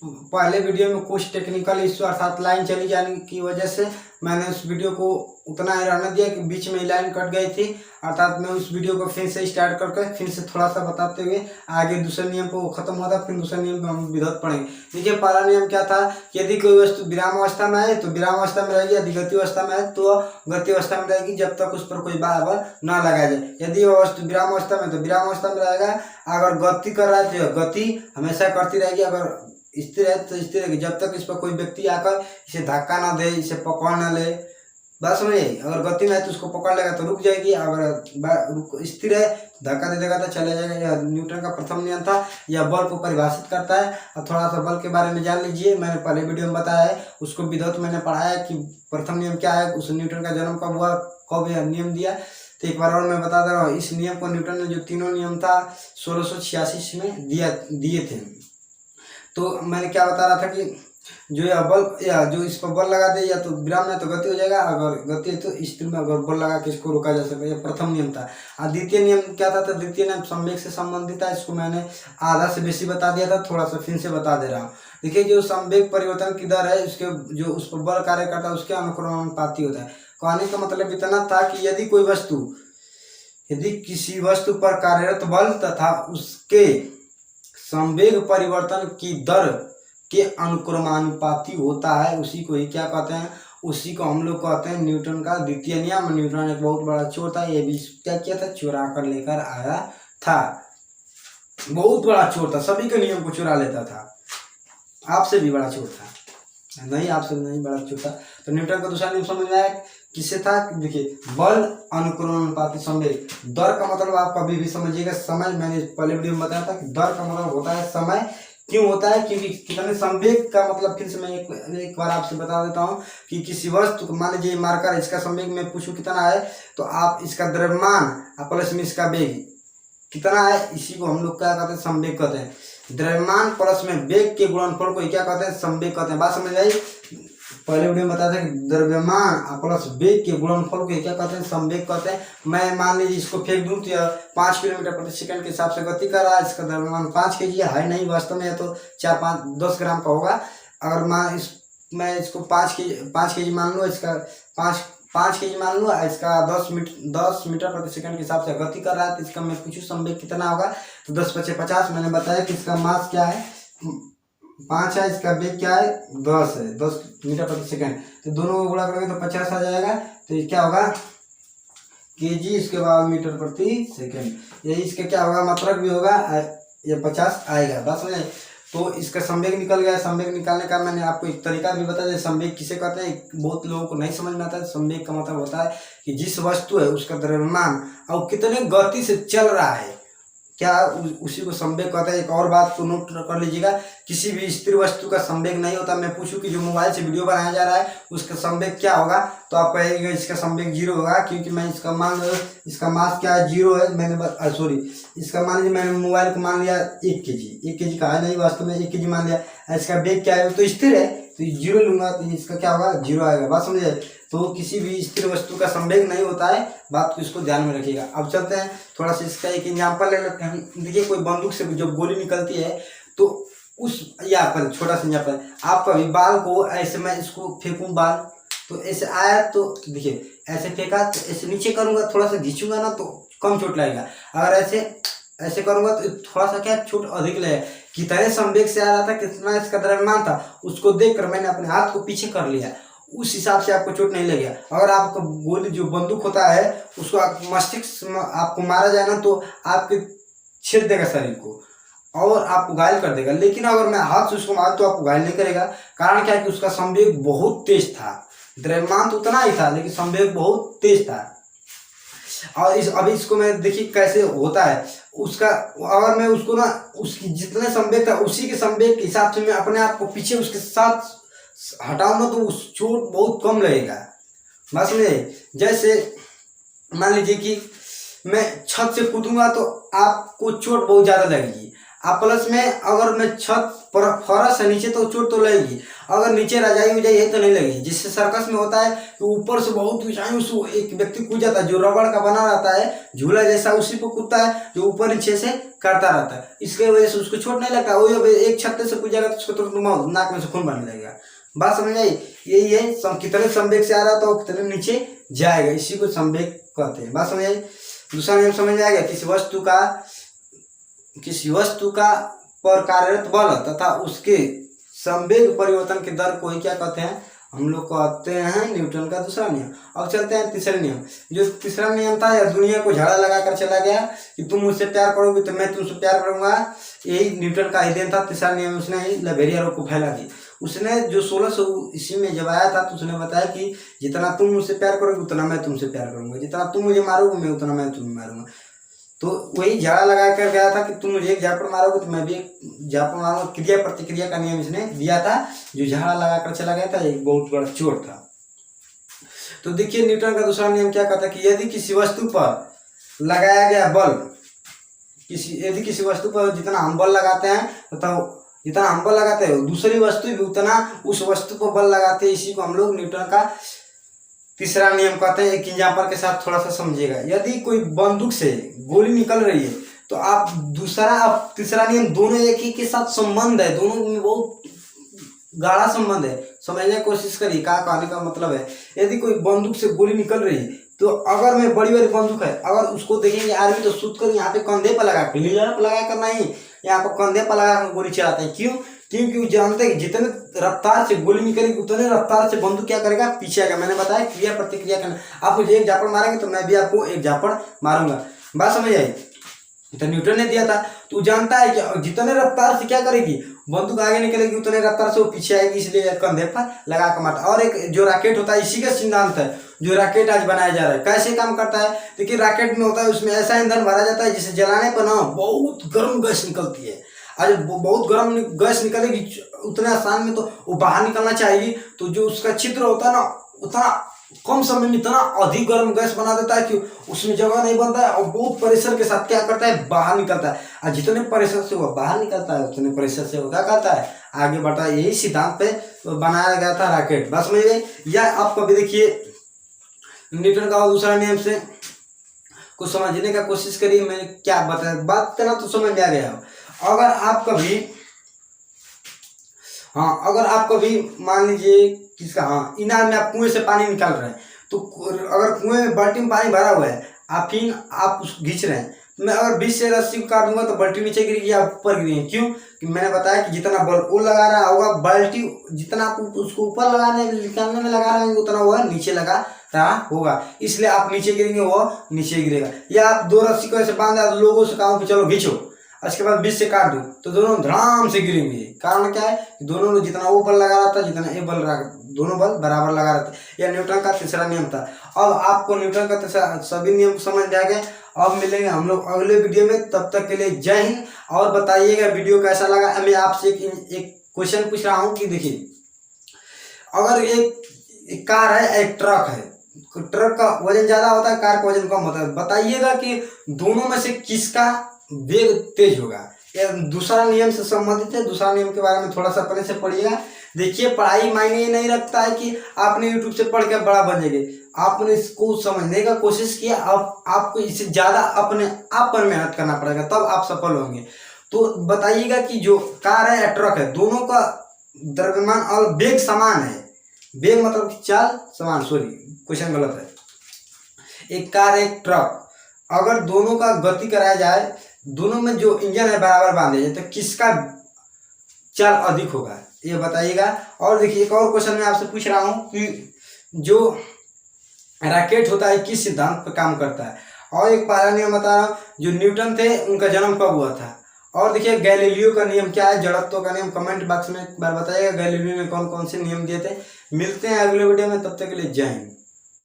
पहले वीडियो में कुछ टेक्निकल इशू अर्थात लाइन चली जाने की वजह से मैंने उस वीडियो को उतना ही रहने दिया कि बीच में लाइन कट गई थी। अर्थात मैं उस वीडियो को फिर से स्टार्ट करके फिर से थोड़ा सा बताते हुए आगे दूसरे नियम को खत्म होता, फिर दूसरे नियम को हम विरोध पढ़ेंगे। देखिए पहला नियम क्या था कि यदि कोई वस्तु विराम अवस्था में है तो विराम अवस्था में रहेगी, यदि गति अवस्था में है तो गति अवस्था में रहेगी जब तक उस पर कोई बल न लगाया जाए। यदि वह वस्तु विराम अवस्था में तो विराम अवस्था में रहेगा, अगर गति कर रहा है तो गति हमेशा करती रहेगी, अगर स्थिर है तो स्थिर रहेगी जब तक इस पर कोई व्यक्ति आकर इसे धक्का ना दे, इसे पकड़ ना ले। बस समझिए, अगर गति में है तो उसको पकड़ लेगा तो रुक जाएगी, अगर स्थिर है धक्का दे देगा तो चले जाएगा। यह न्यूटन का प्रथम नियम था। यह बल को परिभाषित करता है। और थोड़ा सा बल के बारे में जान लीजिए, मैंने पहले वीडियो में बताया है, उसको विद्युत मैंने पढ़ाया कि प्रथम नियम क्या है, उस न्यूटन का जन्म कब हुआ, कब यह नियम दिया। तो एक बार और मैं बता दे रहा हूँ, इस नियम को न्यूटन ने जो तीनों नियम था 1686 में दिए थे। तो मैंने क्या बता रहा था कि जो यह बल या जो इस पर बल लगा दे या तो विराम में तो गति हो जाएगा, अगर गति है तो स्थिर में अगर बल लगा के इसको रोका जा सकता है। यह प्रथम नियम था। और द्वितीय नियम क्या था, तो द्वितीय नियम संवेग से संबंधित था। इसको मैंने आधा से बेसी बता दिया था, थोड़ा सा फिर से बता दे रहा हूँ। देखिए जो संवेग परिवर्तन की दर है उसके जो उस पर बल कार्य करता है उसके अनुक्रमानुपाती होता है। कहने का मतलब इतना था कि यदि किसी वस्तु पर कार्यरत बल तथा उसके संवेग परिवर्तन की दर के अनुक्रमानुपाती होता है, उसी को ही क्या कहते हैं, उसी को हम लोग कहते हैं न्यूटन का द्वितीय नियम। न्यूटन एक बहुत बड़ा चोर था, ये भी क्या किया था, चुरा कर लेकर आया था। बहुत बड़ा चोर था, सभी के नियम को चुरा लेता था। आपसे भी बड़ा चोर था, नहीं आपसे नहीं बड़ा चोर था। तो न्यूटन का दूसरा नियम समझ में आया, किससे था, देखिए बल अनुक्रमानुपाती संवेग। दर का मतलब आप कभी भी समझिएगा समय, मैंने पहले वीडियो में बताया था कि दर का मतलब होता है समय। क्यों होता है, क्योंकि कितने संवेग का मतलब फिर से मैं एक बार आपसे बता देता हूँ कि किसी वस्तु को मान लीजिए मार्कर, इसका संवेग मैं पूछूं कितना है तो आप इसका द्रव्यमान प्लस में इसका वेग कितना है, इसी को हम लोग क्या कहते हैं, संवेग कहते हैं। द्रव्यमान प्लस में वेग के गुणनफल को क्या कहते हैं, संवेग कहते हैं। बात समझ आई। पहले वीडियो में बताया था कि द्रव्यमान प्लस वेग के गुणनफल को क्या कहते हैं, संवेग कहते हैं। मैं मान लीजिए इसको फेंक दूं तो यह 5 किलोमीटर प्रति सेकंड के हिसाब से गति कर रहा है, इसका द्रव्यमान 5 kg है, नहीं वास्तव में है तो 4-5-10 ग्राम का होगा। अगर मैं इसको 5 kg मान लूँ, इसका 5 kg मान लूँ, इसका 10 मीटर प्रति सेकंड के हिसाब से गति कर रहा है, तो इसका मैं पूछूँ संवेग कितना होगा, तो 10×5=50। मैंने बताया कि इसका मास क्या है, 5 है, इसका वेग क्या है, 10 है, 10 मीटर प्रति सेकंड। तो दोनों को गुणा करेंगे तो 50 आ जाएगा। तो ये क्या होगा, केजी, इसके बाद मीटर प्रति सेकंड। यही इसका क्या होगा, मात्रक भी होगा, ये 50 आएगा। बस समझे। तो इसका संवेग निकल गया। संवेग निकालने का मैंने आपको एक तरीका भी बताया, संवेग किसे कहते हैं, बहुत लोगों को नहीं समझ में आता है। संवेग का मतलब होता है कि जिस वस्तु है उसका द्रव्यमान और कितने गति से चल रहा है, क्या उसी को संवेग कहता है। एक और बात को नोट कर लीजिएगा, किसी भी स्थिर वस्तु का संवेग नहीं होता। मैं पूछूं कि जो मोबाइल से वीडियो बनाया जा रहा है उसका संवेग क्या होगा, तो आप कहेंगे इसका संवेग 0 होगा, क्योंकि मैं इसका मान लो इसका मास क्या है, 0 है। मैंने सॉरी, इसका मान लीजिए मैंने मोबाइल को मान लिया 1 kg का है, नहीं वास्तव में 1 kg मान लिया। इसका वेग क्या है, तो स्थिर है, तो 0 लूंगा तो इसका क्या होगा, 0 आएगा। बात समझे। तो किसी भी स्थिर वस्तु का संवेग नहीं होता है, बात को इसको ध्यान में रखिएगा। अब चलते हैं थोड़ा सा इसका एक एग्जाम्पल ले लेते हैं। देखिए कोई बंदूक से जब गोली निकलती है तो उस यहाँ पर छोटा सा एग्जाम्पल, आप कभी बाल को ऐसे, मैं इसको फेंकूं बाल तो ऐसे आया, तो देखिए ऐसे फेंका तो ऐसे नीचे करूंगा, थोड़ा सा घींचूंगा ना तो कम चोट लगेगा। अगर ऐसे करूंगा तो थोड़ा सा क्या चोट अधिक लगेगा। कितने संवेग से आ रहा था, कितना इसका द्रव्यमान था, उसको देखकर मैंने अपने हाथ को पीछे कर लिया, उस हिसाब से आपको चोट नहीं लगेगा। अगर आपको गोली जो बंदूक होता है उसको आप मस्तिष्क में आपको मारा जाए ना तो आपके छेद देगा शरीर को और आपको घायल कर देगा। लेकिन अगर मैं हाथ से उसको मार तो आपको घायल नहीं करेगा। कारण क्या है कि उसका संवेग बहुत तेज था। द्रव्यमान तो उतना ही था लेकिन संवेग बहुत तेज था। और अभी इसको मैं देखिए कैसे होता है उसका, अगर मैं उसको ना उसकी जितने संवेग था उसी के संवेग के हिसाब से मैं अपने आप को पीछे उसके साथ हटाऊंगा तो उस चोट बहुत कम लगेगा। बात समझे। जैसे मान लीजिए कि मैं छत से कूदूंगा तो आपको चोट बहुत ज्यादा लगेगी। आप प्लस में अगर मैं छत फरस है नीचे तो चोट तो लगेगी, अगर नीचे रजाई उजाई है तो नहीं लगेगी। जिससे सर्कस में होता है कि ऊपर से बहुत ऊंचाई से एक व्यक्ति कूद जाता है, जो रबड़ का बना रहता है झूला जैसा, उसी पर कूदता है, जो ऊपर नीचे से करता रहता है, इसके वजह से उसको चोट नहीं लगता। वही एक छत्ते से कूद जाएगा तो उसको तो नाक में से खून बहने लगेगा। बात समझ आई? यही है कितने संवेग से आ रहा था वो कितने नीचे जाएगा, इसी को संवेग कहते हैं। बात समझ आई? दूसरा नियम समझ आएगा, किसी वस्तु का पर कार्यरत बल तथा उसके संवेग परिवर्तन के दर को ही क्या कहते हैं? हम लोग कहते हैं न्यूटन का दूसरा नियम। अब चलते हैं तीसरे नियम। जो तीसरा नियम था, यह दुनिया को झाड़ा लगाकर चला गया कि तुम मुझसे प्यार करोगे तो मैं तुमसे प्यार करूंगा। यही न्यूटन का ही था। तीसरा नियम उसने ही लवेरिया रोग को फैला दी। उसने जो 1600 ईस्वी में जब आया था तो उसने बताया कि जितना तुम मुझसे प्यार करोगे उतना मैं तुमसे प्यार करूंगा, जितना तुम मुझे मारोगे मैं उतना मैं तुम्हें मारूंगा। तो वही झाड़ा लगा कर गया था कि तुम मुझे एक झापड़ मारोगे तो मैं भी एक झापड़ मारूंगा। क्रिया प्रतिक्रिया का नियम इसने दिया था। जो झाड़ा लगा कर चला गया था एक बहुत बड़ा चोर था। तो देखिए न्यूटन का दूसरा नियम क्या कहता है कि यदि किसी वस्तु पर लगाया गया बल, यदि किसी वस्तु पर जितना हम बल लगाते हैं तो जितना हम बल लगाते हैं दूसरी वस्तु भी उतना उस वस्तु पर बल लगाते हैं। इसी को हम लोग न्यूटन का तीसरा नियम कहते हैं। एक एग्जाम्पल के साथ थोड़ा सा समझिएगा। यदि कोई बंदूक से गोली निकल रही है तो आप तीसरा नियम, दोनों एक ही के साथ संबंध है, दोनों में बहुत गाढ़ा संबंध है। समझने की कोशिश करिए क्या कहने का मतलब है। यदि कोई बंदूक से गोली निकल रही है तो अगर मैं बड़ी बंदूक है, अगर उसको देखेंगे आर्मी तो शूट कर यहाँ पे कंधे पर लगा कर, लीजर पर लगा कर नहीं, यहाँ पर कंधे पर लगा कर गोली चलाते हैं। क्यों? क्योंकि वो जानते हैं कि जितने रफ्तार से गोली निकलेगी उतने रफ्तार से बंदूक क्या करेगा? पीछे आएगा। मैंने बताया क्रिया प्रतिक्रिया करना। आप मुझे एक झापड़ मारेंगे तो मैं भी आपको एक झापड़ मारूंगा। बात समझ आई? तो न्यूटन ने दिया था। तो जानता है कि जितने रफ्तार से क्या करेगी बंदूक आगे निकलेगी उतने रफ्तार से वो पीछे आएगी, इसलिए कंधे पर लगा कर मारता। और एक जो रॉकेट होता है, इसी का सिद्धांत है जो रॉकेट आज बनाया जा रहा है। कैसे काम करता है? देखिए रॉकेट में होता है, उसमें ऐसा ईंधन भरा जाता है जिसे जलाने पर ना बहुत गर्म गैस निकलती है। आज बहुत गर्म गैस निकलेगी उतने आसान में तो वो बाहर निकलना चाहिए, तो जो उसका छिद्र होता है ना उतना कम समय में इतना अधिक गर्म गैस बना देता है कि उसमें जगह नहीं बनता है और बहुत प्रेशर के साथ क्या करता है? बाहर निकलता है। और जितने प्रेशर से वो बाहर निकलता है उतने प्रेशर से वो क्या करता है? आगे बढ़ता है। यही सिद्धांत पे बनाया गया था रॉकेट। बस समझ गए? या आप कभी देखिए न्यूटन का दूसरा नियम से कुछ समझने का कोशिश करिए। मैंने क्या बताया, बात करना तो समझ में आ गया। अगर आप कभी मान लीजिए इनार में आप कुएं से पानी निकाल रहे हैं, तो अगर कुएं में बाल्टी में पानी भरा हुआ है, आप उसको खींच रहे हैं, तो मैं अगर बीच से रस्सी को काट दूंगा तो बाल्टी नीचे गिरेगी या ऊपर गिरेगी। क्यों? कि मैंने बताया कि जितना बल वो लगा रहा होगा, बाल्टी जितना आप उसको ऊपर लगाने निकालने में लगा रहे हैं उतना वो नीचे लगा रहा होगा, इसलिए आप नीचे गिरेंगे वो नीचे गिरेगा। या आप दो रस्सी को ऐसे बांधा, लोगों से कहा कि चलो खींचो, उसके बाद बीच से काट दूं तो दोनों धड़ाम से गिरेंगे। कारण क्या है? जितना वो बल लगा रहा था जितना ये बल दोनों बल बराबर लगा रहे थे। यह न्यूटन का तीसरा नियम था। अब आपको न्यूटन का तीसरा सभी नियम समझ आ गए। अब मिलेंगे हम लोग अगले वीडियो में, तब तक के लिए जय हिंद। और बताइएगा वीडियो कैसा लगा। मैं आपसे एक क्वेश्चन पूछ रहा हूँ कि देखिए अगर एक कार है एक ट्रक है, ट्रक का वजन ज्यादा होता है कार का वजन कम होता है, बताइएगा कि दोनों में से किसका वेग तेज होगा। यह दूसरा नियम से संबंधित है। दूसरा नियम के बारे में थोड़ा सा पहले से पढ़िएगा। देखिए पढ़ाई मायने ये नहीं रखता है कि आपने यूट्यूब से पढ़ के बड़ा बन जाएंगे। आपने इसको समझने का कोशिश किया, आपको इससे ज्यादा अपने आप पर मेहनत करना पड़ेगा, तब आप सफल होंगे। तो बताइएगा कि जो कार है या ट्रक है, दोनों का द्रव्यमान और वेग समान है। वेग मतलब कि चाल समान, सॉरी क्वेश्चन गलत है। एक कार एक ट्रक, अगर दोनों का गति कराया जाए, दोनों में जो इंजन है बराबर बांधे जाए, तो किसका चाल अधिक होगा ये बताइएगा। और देखिए एक और क्वेश्चन मैं आपसे पूछ रहा हूँ कि जो रॉकेट होता है किस सिद्धांत पर काम करता है। और एक पहला नियम बता रहा हूँ, जो न्यूटन थे उनका जन्म कब हुआ था। और देखिए गैलीलियो का नियम क्या है, जड़त्व का नियम कमेंट बॉक्स में एक बार बताइएगा। गैलीलियो ने कौन कौन से नियम दिए थे। मिलते हैं अगले वीडियो में, तब तक के लिए जय हिंद।